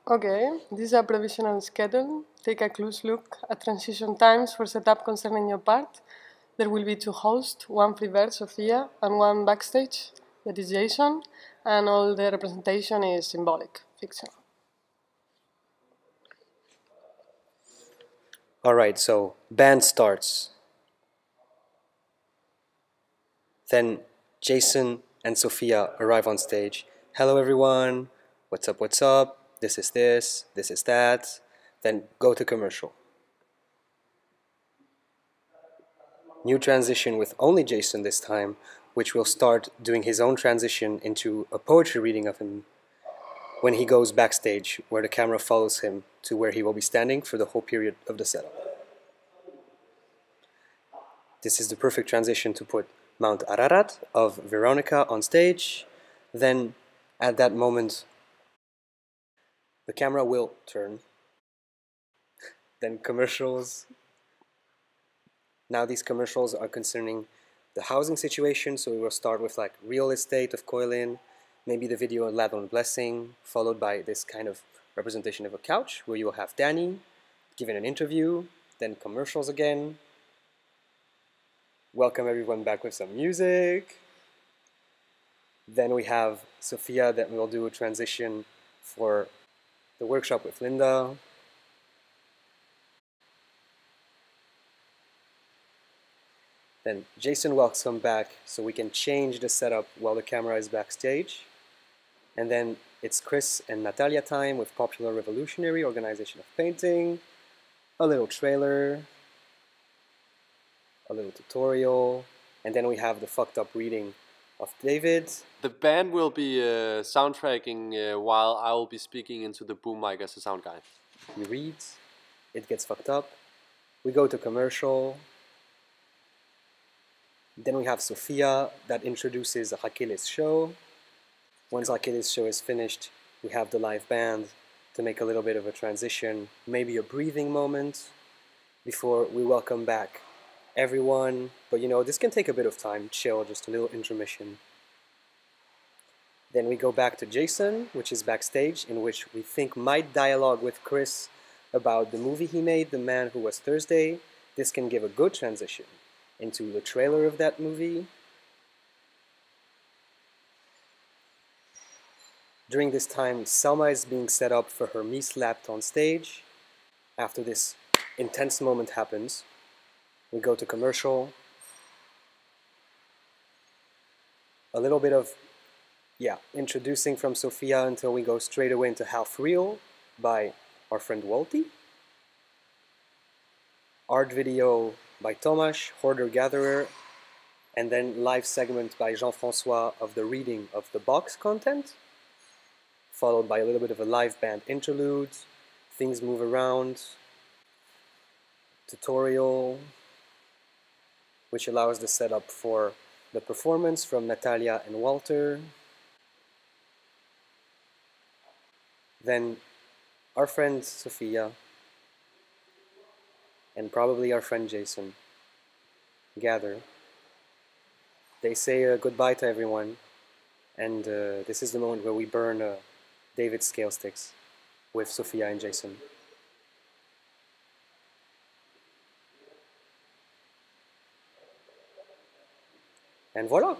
Okay, this is a provisional schedule. Take a close look at transition times for setup concerning your part. There will be two hosts, one free-verse, Sophia, and one backstage, that is Jason, and all the representation is symbolic, fiction. Alright, so band starts. Then Jason and Sophia arrive on stage. Hello everyone, what's up, what's up? This is that. Then go to commercial. New transition with only Jason this time, which will start doing his own transition into a poetry reading of him when he goes backstage, where the camera follows him to where he will be standing for the whole period of the setup. This is the perfect transition to put Mount Ararat of Veronica on stage. Then, at that moment, the camera will turn. Then commercials. Now these commercials are concerning the housing situation, so we will start with like real estate of Koilin, maybe the video Ladon Blessing, followed by this kind of representation of a couch, where you will have Danny giving an interview, then commercials again. Welcome everyone back with some music. Then we have Sophia that will do a transition for the workshop with Linda. Then Jason welcome back so we can change the setup while the camera is backstage. And then it's Chris and Natalia time with Popular Revolutionary Organization of Painting, a little trailer, a little tutorial, and then we have the fucked up reading of David. The band will be soundtracking while I will be speaking into the boom mic as a sound guy. He reads, it gets fucked up, we go to commercial, then we have Sophia that introduces Raquel's show. Once Raquel's show is finished, we have the live band to make a little bit of a transition, maybe a breathing moment before we welcome back everyone. But you know, this can take a bit of time, chill, just a little intermission. Then we go back to Jason, which is backstage, in which we think might dialogue with Chris about the movie he made, The Man Who Was Thursday. This can give a good transition into the trailer of that movie. During this time, Selma is being set up for her me slapped on stage. After this intense moment happens, we go to commercial. A little bit of, introducing from Sophia until we go straight away into Half Real by our friend Walty. Art video by Tomasz, Hoarder Gatherer, and then live segment by Jean-François of the reading of the box content, followed by a little bit of a live band interlude, things move around, tutorial, which allows the setup for the performance from Natalia and Walter. Then our friend Sophia and probably our friend Jason gather. They say goodbye to everyone, and this is the moment where we burn David's scale sticks with Sophia and Jason. And voila!